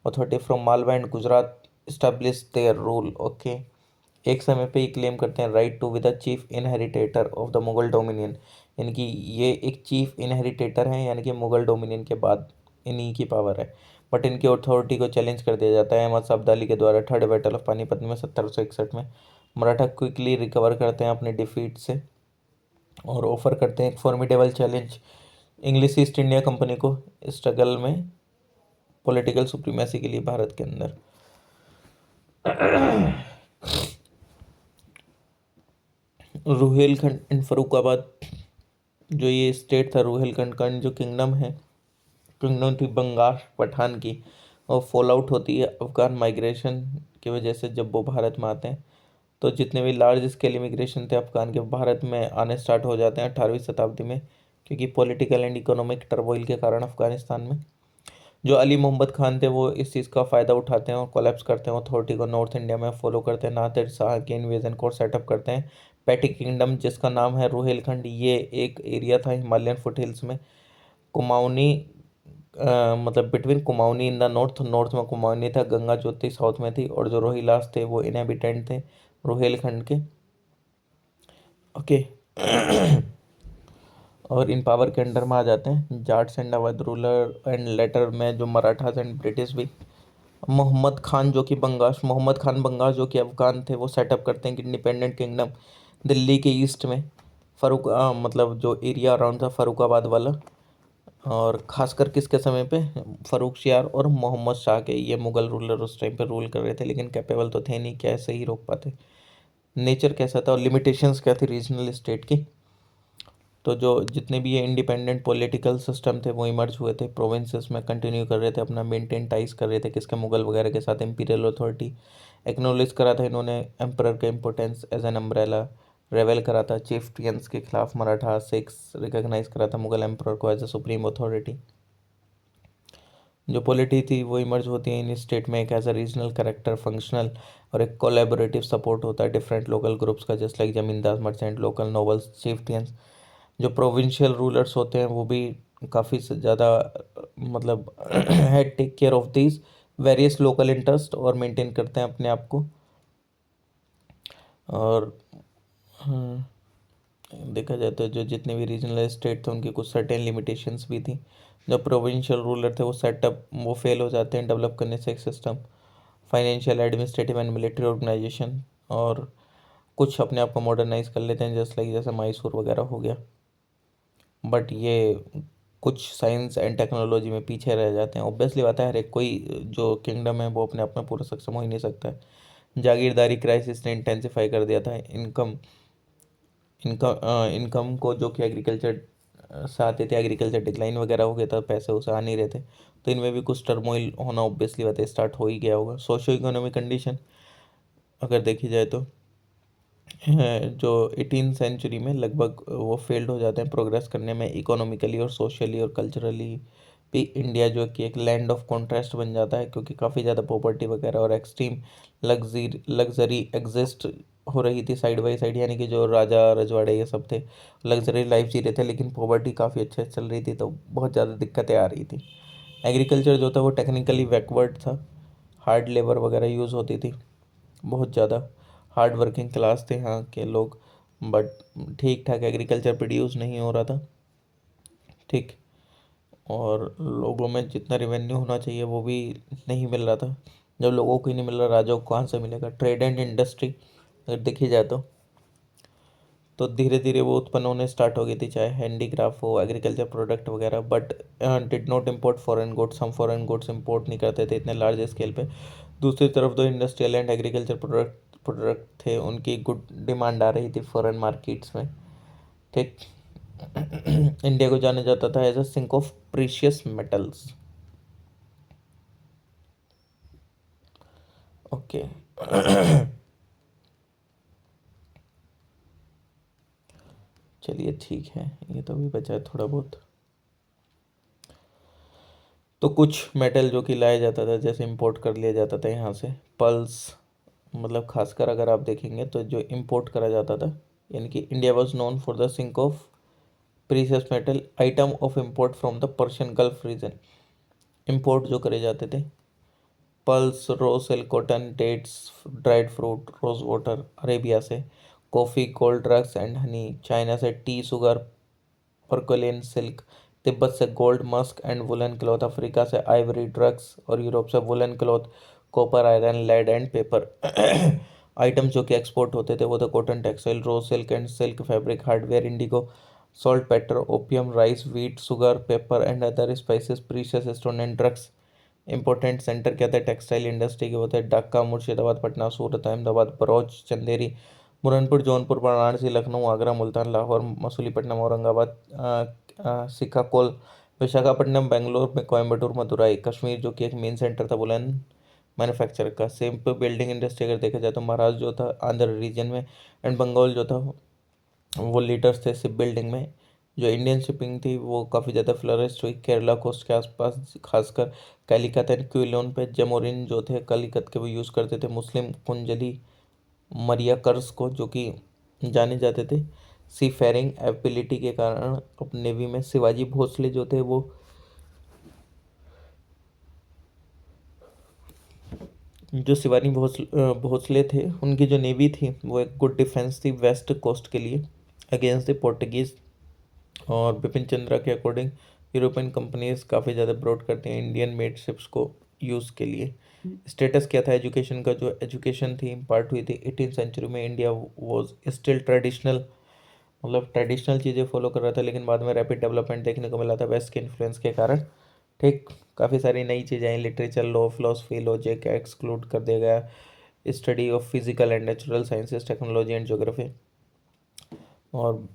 authority from Malwa and Gujarat, establish their rule. Okay. एक समय पे ये क्लेम करते हैं right to be the chief inheritator of the Mughal dominion, यानी कि ये एक चीफ इनहेरिटेटर हैं, यानी कि मुगल डोमिनियन के बाद इन्हीं की पावर है। बट इनकी अथॉरिटी को चैलेंज कर दिया जाता है अहमद शाह अब्दाली के द्वारा थर्ड बैटल ऑफ पानीपत में 1761 में। मराठा क्विकली रिकवर करते हैं अपने डिफीट से, और ऑफर करते हैं एक formidable challenge English east India company को स्ट्रगल में पॉलिटिकल सुप्रीमेसी के लिए भारत के अंदर। रुहेलखंड एंड फरुखाबाद, जो ये स्टेट था रुहेलखंड का, जो किंगडम है, किंगडम थी बंगाल पठान की, और फॉल आउट होती है अफगान माइग्रेशन की वजह से। जब वो भारत में आते हैं तो जितने भी लार्ज स्केल इमिग्रेशन थे अफगान के, भारत में आने स्टार्ट हो जाते हैं 18वीं शताब्दी में, क्योंकि पॉलिटिकल एंड इकोनॉमिक टर्मोइल के कारण अफगानिस्तान में। जो अली मोहम्मद खान थे वो इस चीज़ का फ़ायदा उठाते हैं और कोलैप्स करते हैं अथॉरिटी को, नॉर्थ इंडिया में फॉलो करते हैं नादिर शाह के इन्वेजन को, सेटअप करते हैं पैटी किंगडम, जिसका नाम है रुहेलखंड। ये एक एरिया था हिमालयन फुटहिल्स में, कुमाऊनी मतलब between Kumaoni in the north, north में कुमाऊनी था, गंगा ज्योति साउथ में थी, और जो रोहिलास थे वो इनहेबिटेंट थे रुहेलखंड के। ओके। और इन पावर के अंडर में आ जाते हैं Jats and Awadh ruler, and later में जो मराठास एंड ब्रिटिश भी। मोहम्मद खान बंगाश जो कि अफगान थे, वो सेटअप करते हैं कि इंडिपेंडेंट किंगडम दिल्ली के ईस्ट में, मतलब जो एरिया अराउंड था फरुखाबाद वाला, और खासकर किसके समय पे, फर्रुखसियार और मोहम्मद शाह के, ये मुगल रूलर उस टाइम पे रूल कर रहे थे, लेकिन कैपेबल तो थे नहीं, कैसे ही रोक पाते। नेचर कैसा था और लिमिटेशंस क्या थी रीजनल स्टेट की। तो जो जितने भी ये इंडिपेंडेंट पॉलिटिकल सिस्टम थे वो इमर्ज हुए थे प्रोविंसेस में, कंटिन्यू कर रहे थे अपना मेंटेन टाइज कर रहे थे किसके, मुगल वगैरह के साथ। इंपीरियल अथॉरिटी एक्नोलेज करा था इन्होंने एम्परर का इंपोर्टेंस एज एन अम्ब्रेला, रेवेल करा था चिफ्टियंस के खिलाफ मराठा सिक्स, रिकॉग्नाइज करा था मुगल एम्परर को एज ए सुप्रीम अथॉरिटी। जो पॉलिटी थी वो इमर्ज होती है इन स्टेट में एक as a regional character functional और एक कोलैबोरेटिव सपोर्ट होता है डिफरेंट लोकल ग्रुप्स का, just like zamindar merchant local nobles chieftains. जो प्रोविंशियल रूलर्स होते हैं वो भी काफ़ी ज़्यादा मतलब had take care of these various local interest और मेंटेन करते हैं अपने आप को। और हाँ, देखा जाए तो जो जितने भी रीजनल स्टेट थे उनकी कुछ सर्टेन लिमिटेशंस भी थी। जो प्रोविंशियल रूलर थे वो फेल हो जाते हैं डेवलप करने से एक system, financial administrative and military organisation, और कुछ अपने आप को मॉडर्नाइज कर लेते हैं जस्ट लाइक जैसे मैसूर वगैरह हो गया। बट ये कुछ साइंस एंड टेक्नोलॉजी में पीछे रह जाते हैं। ऑब्वियसली बात है हर एक कोई जो किंगडम है वो अपने आप में पूरा सक्षम हो ही नहीं सकता है। जागीरदारी क्राइसिस ने इंटेंसिफाई कर दिया था इनकम को, जो कि एग्रीकल्चर से आते थे। एग्रीकल्चर डिक्लाइन वगैरह हो गया था, पैसे उसे आ नहीं रहे थे, तो इनमें भी कुछ टर्मोइल होना ऑब्वियसली बात है स्टार्ट हो ही गया होगा। सोशो इकोनॉमिक कंडीशन अगर देखी जाए तो जो 18th सेंचुरी में लगभग वो फेल्ड हो जाते हैं प्रोग्रेस करने में इकोनॉमिकली और सोशली और कल्चरली भी। इंडिया जो कि एक लैंड ऑफ कॉन्ट्रास्ट बन जाता है क्योंकि काफ़ी ज़्यादा प्रॉपर्टी वगैरह और एक्सट्रीम लग्जरी एग्जिस्ट हो रही थी साइड बाई साइड, यानी कि जो राजा रजवाड़े ये सब थे लग्जरी लाइफ जी रहे थे लेकिन प्रॉपर्टी काफ़ी अच्छे से चल रही थी, तो बहुत ज़्यादा दिक्कतें आ रही थी। एग्रीकल्चर जो था वो टेक्निकली बैकवर्ड था, हार्ड लेबर वगैरह यूज़ होती थी, बहुत ज़्यादा हार्ड वर्किंग क्लास थे यहाँ के लोग, बट ठीक ठाक एग्रीकल्चर प्रोड्यूस नहीं हो रहा था। ठीक, और लोगों में जितना रेवेन्यू होना चाहिए वो भी नहीं मिल रहा था। जब लोगों को ही नहीं मिल रहा, राजाओं को कहाँ से मिलेगा। ट्रेड एंड इंडस्ट्री अगर देखी जाए तो धीरे धीरे वो उत्पन्न होने स्टार्ट हो गई थी, चाहे हैंडीक्राफ्ट हो एग्रीकल्चर प्रोडक्ट वगैरह, but did not import foreign goods. हम फॉरेन गुड्स इम्पोर्ट नहीं करते थे इतने लार्ज स्केल पे। दूसरी तरफ दो इंडस्ट्रियल एंड एग्रीकल्चर प्रोडक्ट थे, उनकी गुड डिमांड आ रही थी फॉरेन मार्केट्स में। ठीक। इंडिया को जाना जाता था as a sink of precious metals. Okay. चलिए ठीक है, ये तो भी बचा है थोड़ा बहुत। तो कुछ मेटल जो कि लाया जाता था जैसे इंपोर्ट कर लिया जाता था यहाँ से, पल्स, मतलब खासकर अगर आप देखेंगे तो जो इंपोर्ट करा जाता था, यानी कि India was known for the sink of precious metal item of import from the Persian Gulf region. Import जो करे जाते थे pulse, raw silk, cotton, dates, dried fruit, rose water Arabia से, coffee, cold drugs and honey China से, tea, sugar, porcelain silk, Tibet से gold musk and woollen cloth, Africa से आइवरी ड्रग्स और यूरोप से woollen cloth, copper, iron, lead and paper. Item जो कि एक्सपोर्ट होते थे वो थे cotton textile, raw silk and silk fabric, hardware, indigo, saltpetre, opium, rice, wheat, sugar, paper and other spices, precious stone and drugs. Important centre क्या थे टेक्सटाइल इंडस्ट्री के, वो थे ढाका, मुर्शिदाबाद, पटना, सूरत, अहमदाबाद, बरौच, चंदेरी, बुरहानपुर, जौनपुर, वाराणसी, लखनऊ, आगरा, मुल्तान, लाहौर, मसूलीपट्टनम, औरंगाबाद, सिक्काकोल, विशाखापट्टनम, बेंगलोर में कोयम्बटूर, मदुराई, कश्मीर जो कि एक मेन सेंटर था वुलन मैन्युफैक्चर का। सेम पे बिल्डिंग इंडस्ट्री अगर देखा जाए तो महाराष्ट्र जो था आंध्र रीजन में, एंड बंगाल जो था वो लीडर्स थे शिप बिल्डिंग में। जो इंडियन शिपिंग थी वो काफ़ी ज़्यादा फ्लरिश हुई केरला कोस्ट के आसपास, खासकर कैलिकट एंड क्विलोन पे। जमोरिन जो थे कलिकत के वो यूज़ करते थे मुस्लिम कुंजली मरियाकर्स को, जो कि जाने जाते थे सी फेरिंग एबिलिटी के कारण अपने नेवी में। शिवाजी भोसले जो थे वो जो शिवानी भोसले थे उनकी जो नेवी थी वो एक गुड डिफेंस थी वेस्ट कोस्ट के लिए अगेंस्ट द पोर्टुगीज। और बिपिन चंद्रा के अकॉर्डिंग यूरोपियन कंपनीज काफ़ी ज़्यादा ब्रॉड करती हैं इंडियन मेड शिप्स को यूज़ के लिए। स्टेटस क्या था एजुकेशन का, जो एजुकेशन थी इम्पार्ट हुई थी 18th सेंचुरी में। इंडिया वॉज स्टिल ट्रेडिशनल, मतलब ट्रेडिशनल चीज़ें फॉलो कर रहा था, लेकिन बाद में रैपिड डेवलपमेंट देखने को मिला था वेस्ट के इन्फ्लुएंस के कारण। ठीक, काफ़ी सारी नई चीज़ें आई, literature, law, philosophy, logic exclude कर दिया गया, study of physical and natural sciences, technology and geography. और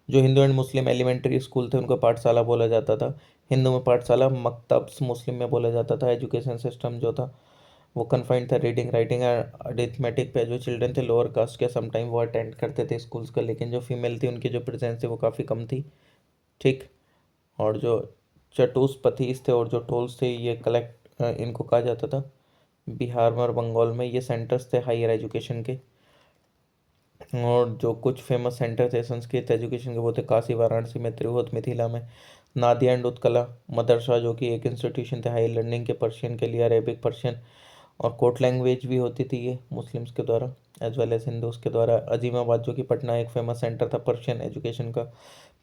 जो Hindu and Muslim elementary school थे उनको पाठशाला बोला जाता था। हिंदू में पाठशाला मकतब्स, मुस्लिम में बोला जाता था। एजुकेशन सिस्टम जो था वो कन्फाइंड था रीडिंग राइटिंग एंड अरिथमेटिक पे। जो चिल्ड्रन थे लोअर कास्ट के समटाइम वो अटेंड करते थे स्कूल्स का, लेकिन जो फीमेल थी उनकी जो प्रेजेंस थी वो काफ़ी कम थी। ठीक, और जो चटुस्पथीस थे और जो टोल्स थे ये कलेक्ट इनको कहा जाता था। बिहार में और बंगाल में ये सेंटर्स थे हायर एजुकेशन के। और जो कुछ फेमस सेंटर थे संस्कृत एजुकेशन के वो थे काशी, वाराणसी में, तिरहुत, मिथिला में, नादिया एंड उत्कला मदरसा जो कि एक इंस्टीट्यूशन थे हाई लर्निंग के, पर्शियन के लिए, अरेबिक, पर्शियन और कोर्ट लैंग्वेज भी होती थी ये मुस्लिम्स के द्वारा एज वेल एज हिंदूज के द्वारा। अजीमाबाद जो कि पटना एक फेमस सेंटर था पर्शियन एजुकेशन का।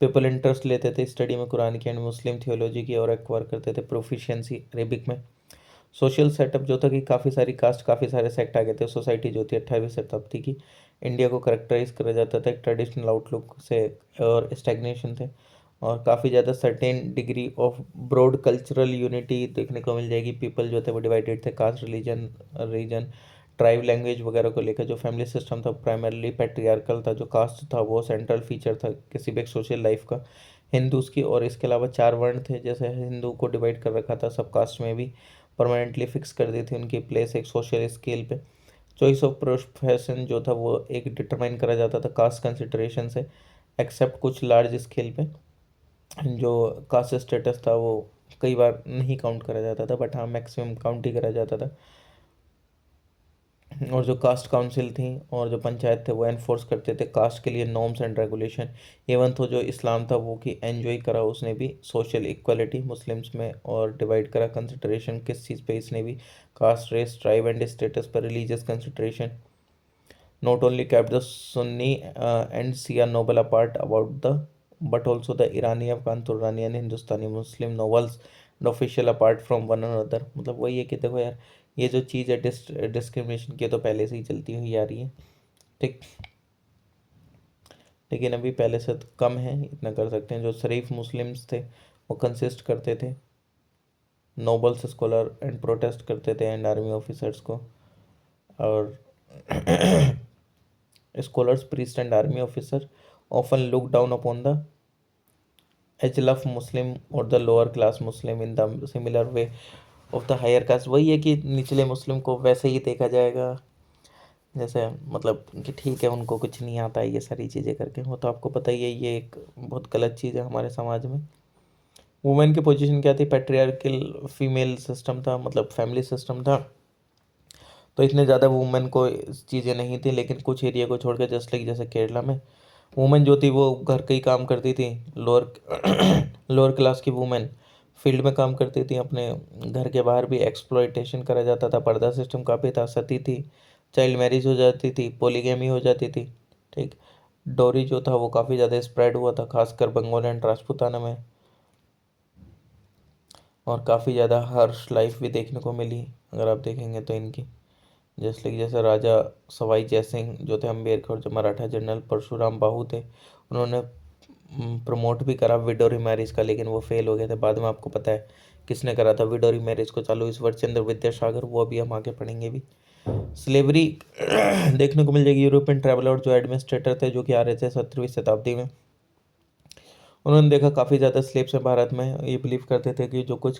पीपल इंटरेस्ट लेते थे स्टडी में कुरान की एंड मुस्लिम थियोलॉजी की और एक्वायर करते थे प्रोफिशिएंसी अरेबिक में। सोशल सेटअप जो था कि काफ़ी सारी कास्ट, काफ़ी सारे सेक्ट आ गए थे। सोसाइटी जो थी 18वीं शताब्दी की इंडिया को करेक्टराइज करा जाता था एक ट्रेडिशनल आउटलुक से और स्टैग्नेशन थे। और काफ़ी ज़्यादा certain degree of broad cultural unity देखने को मिल जाएगी। पीपल जो थे वो डिवाइडेड थे caste, religion, region, tribe, language वगैरह को लेकर। जो फैमिली सिस्टम था प्राइमरली पैट्रियार्कल था। जो कास्ट था वो सेंट्रल फीचर था किसी भी एक सोशल लाइफ का हिंदूज की। और इसके अलावा 4 वर्ण थे, जैसे हिंदू को डिवाइड कर रखा था सब कास्ट में भी, परमानेंटली फिक्स कर दी थी उनकी प्लेस एक सोशल स्केल पे। चॉइस ऑफ प्रोफेशन जो था वो एक डिटरमाइन करा जाता था कास्ट कंसिडरेशन से, एक्सेप्ट कुछ लार्ज स्केल पे जो कास्ट स्टेटस था वो कई बार नहीं काउंट करा जाता था, बट हाँ मैक्सिमम काउंट ही करा जाता था। और जो कास्ट काउंसिल थी और जो पंचायत थे वो एनफोर्स करते थे कास्ट के लिए नॉर्म्स एंड रेगुलेशन। इवन तो जो इस्लाम था वो कि एंजॉय करा उसने भी सोशल इक्वलिटी मुस्लिम्स में और डिवाइड करा कंसिडरेशन किस चीज़ पे इसने भी, caste, race, tribe and status पर, religious consideration. Not only kept the Sunni and Shia noble apart about the, but also the Irani, Afghan, Turani and Hindustani Muslim novels and official apart from one another। मतलब वही है कि देखो यार ये जो चीज़ है डिस्क्रिमिनेशन की तो पहले से ही चलती हुई आ रही है, ठीक। लेकिन अभी पहले से तो कम है, इतना कर सकते हैं। जो शरीफ मुस्लिम्स थे वो कंसिस्ट करते थे नोबल्स, स्कॉलर एंड प्रोटेस्ट करते थे एंड आर्मी ऑफिसर्स को। और scholars, priests, and army officer often look down upon the Ajlaf Muslim और the lower class Muslim in the similar way of the higher caste. वही है कि निचले मुस्लिम को वैसे ही देखा जाएगा जैसे, मतलब कि ठीक है उनको कुछ नहीं आता है ये सारी चीज़ें करके। वो तो आपको पता ही है ये एक बहुत गलत चीज़ है हमारे समाज में। वुमेन की पोजीशन क्या थी, पैट्रियार्कल फीमेल सिस्टम था, मतलब फैमिली सिस्टम था, तो इतने ज़्यादा वुमेन को चीज़ें नहीं थी। लेकिन कुछ एरिया को छोड़ कर जस्ट लाइक जैसे केरला में वुमेन जो थी वो घर का ही काम करती थी। लोअर लोअर क्लास की वुमेन फील्ड में काम करती थी, अपने घर के बाहर भी एक्सप्लॉइटेशन करा जाता था, पर्दा सिस्टम काफ़ी था, सती थी, चाइल्ड मैरिज हो जाती थी, पोलीगैमी हो जाती थी, ठीक। डोरी जो था वो काफ़ी ज़्यादा स्प्रेड हुआ था खासकर बंगाल एंड राजपूताना में। और काफ़ी ज़्यादा हर्श लाइफ भी देखने को मिली अगर आप देखेंगे तो इनकी, जैसे कि जैसे राजा सवाई जयसिंह जो थे अम्बेडकर और जो मराठा जनरल परशुराम बाहू थे उन्होंने प्रमोट भी करा विडो मैरिज का, लेकिन वो फेल हो गए थे। बाद में आपको पता है किसने करा था विडो मैरिज को चालू, ईश्वर चंद्र विद्यासागर, वो अभी हम आगे पढ़ेंगे भी। स्लेवरी देखने को मिल जाएगी। यूरोपियन ट्रैवलर जो एडमिनिस्ट्रेटर थे जो कि आ रहे थे 17वीं शताब्दी में, उन्होंने देखा काफ़ी ज़्यादा स्लेब्स हैं भारत में। ये बिलीव करते थे कि जो कुछ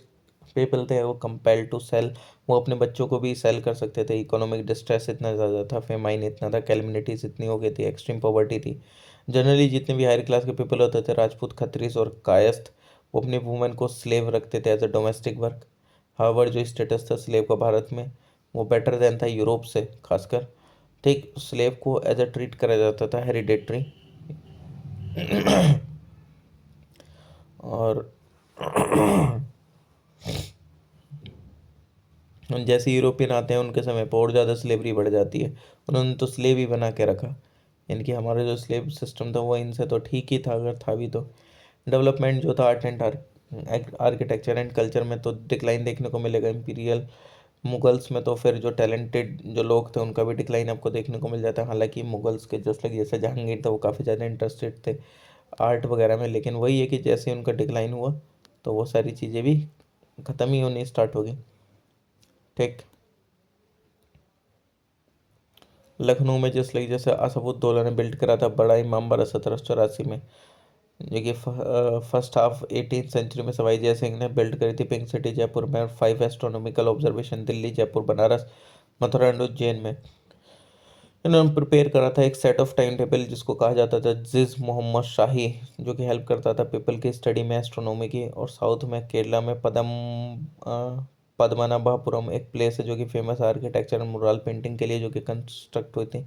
पीपल थे वो कंपेल टू सेल, वो अपने बच्चों को भी सेल कर सकते थे। इकोनॉमिक डिस्ट्रेस इतना ज़्यादा था, फेमाइन इतना था, कैलमिनिटीज इतनी हो गई थी, एक्सट्रीम पॉवर्टी थी। जनरली जितने भी हायर क्लास के पीपल होते थे, राजपूत, खत्रीस और कायस्थ, वो अपनी वुमेन को स्लेव रखते थे एज अ डोमेस्टिक वर्क। हावर जो स्टेटस था स्लेव का भारत में वो बेटर देन था यूरोप से खासकर, ठीक। स्लेव को एज अ ट्रीट करा जाता था हेरिडेटरी। और जैसे यूरोपियन आते हैं उनके समय पर और ज़्यादा स्लेवरी बढ़ जाती है, उन्होंने तो स्लेव ही बना के रखा। इनकी हमारा जो स्लेव सिस्टम था वो इनसे तो ठीक ही था अगर था भी तो। डेवलपमेंट जो था art and architecture and culture में तो डिक्लाइन देखने को मिलेगा। इंपीरियल मुगल्स में तो फिर जो टैलेंटेड जो लोग थे उनका भी डिक्लाइन आपको देखने को मिल जाता है। हालांकि मुगल्स के जस्ट लाइक जैसे जहांगीर था वो काफ़ी ज़्यादा इंटरेस्टेड थे आर्ट वगैरह में, लेकिन वही है कि जैसे उनका डिक्लाइन हुआ तो वो सारी चीज़ें भी ख़त्म ही होनी स्टार्ट हो गई, ठीक। लखनऊ में जस्ट लाइक जैसे असफुद्दौला ने बिल्ड करा था बड़ा इमामबाड़ा 1784 में, जो कि फर्स्ट हाफ 18th सेंचुरी में सवाई जय सिंह ने बिल्ड करी थी। पिंक सिटी जयपुर में, और 5 astronomical observation Delhi, Jaipur, Banaras, Mathura and Ujjain में। इन्होंने प्रिपेयर करा था एक सेट ऑफ टाइम टेबल जिसको कहा जाता था जिज मोहम्मद शाही, जो कि हेल्प करता था पीपल की स्टडी में एस्ट्रोनॉमी की। और साउथ में केरला में पद्मनाभपुरम एक प्लेस है जो कि famous architecture and mural painting के लिए, जो कि कंस्ट्रक्ट हुई थी।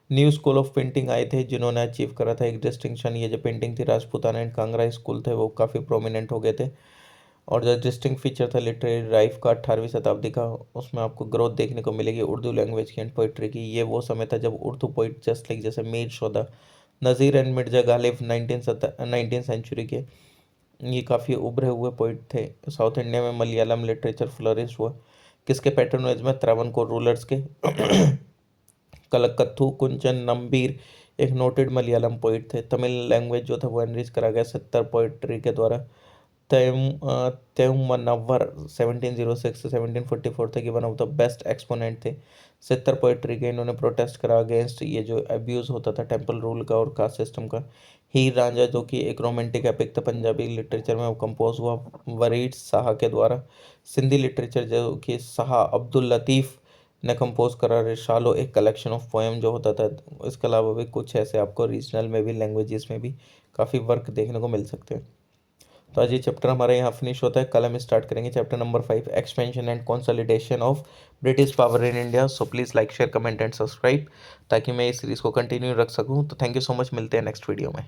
न्यू स्कूल ऑफ पेंटिंग आए थे जिन्होंने अचीव करा था एक डिस्टिंक्शन। ये जो पेंटिंग थी राजपूताना एंड कांगड़ा स्कूल थे वो काफ़ी प्रोमिनेंट हो गए थे। और जो डिस्टिंक्ट फीचर था लिटरेरी लाइफ का 18वीं शताब्दी का, उसमें आपको ग्रोथ देखने को मिलेगी उर्दू लैंग्वेज की एंड पोइट्री की। ये वो समय था जब उर्दू पोइट जस्ट लाइक जैसे मीर शोदा, नज़ीर एंड मिर्जा गालिब 19 सेंचुरी के, ये काफ़ी उभरे हुए पोइट थे। साउथ इंडिया में मलयालम लिटरेचर फ्लरिश हुआ किसके पैटर्नोज में, त्रावणकोर रूलर्स के। कलकत्थु कुंचन नंबीर एक नोटेड मलयालम पोइट थे। तमिल लैंग्वेज जो था वो एनरिच करा गया 70 पोइट्री के द्वारा। तेमुमन्नवर 1706 से 1744 तक ये one of the best exponent थे। 70 पोइट्री के इन्होंने प्रोटेस्ट करा अगेंस्ट ये जो अब्यूज़ होता था टेम्पल रूल का और कास्ट सिस्टम का। हीर रांझा जो कि एक रोमांटिक एपिक था पंजाबी लिटरेचर में, वो कंपोज हुआ वरीद शाह के द्वारा। सिंधी लिटरेचर जो कि शाह अब्दुल लतीफ़ ने कंपोज करा रिसालो, एक कलेक्शन ऑफ पोएम जो होता था। इसके अलावा भी कुछ ऐसे आपको रीजनल में भी लैंग्वेजेस में भी काफ़ी वर्क देखने को मिल सकते हैं। तो आज ये चैप्टर हमारा यहाँ फिनिश होता है। कल हम स्टार्ट करेंगे chapter number 5, expansion and consolidation of British power in India. So please like share comment and subscribe ताकि मैं इस सीरीज़ को कंटिन्यू रख सकूँ। तो थैंक यू सो मच, मिलते हैं नेक्स्ट वीडियो में।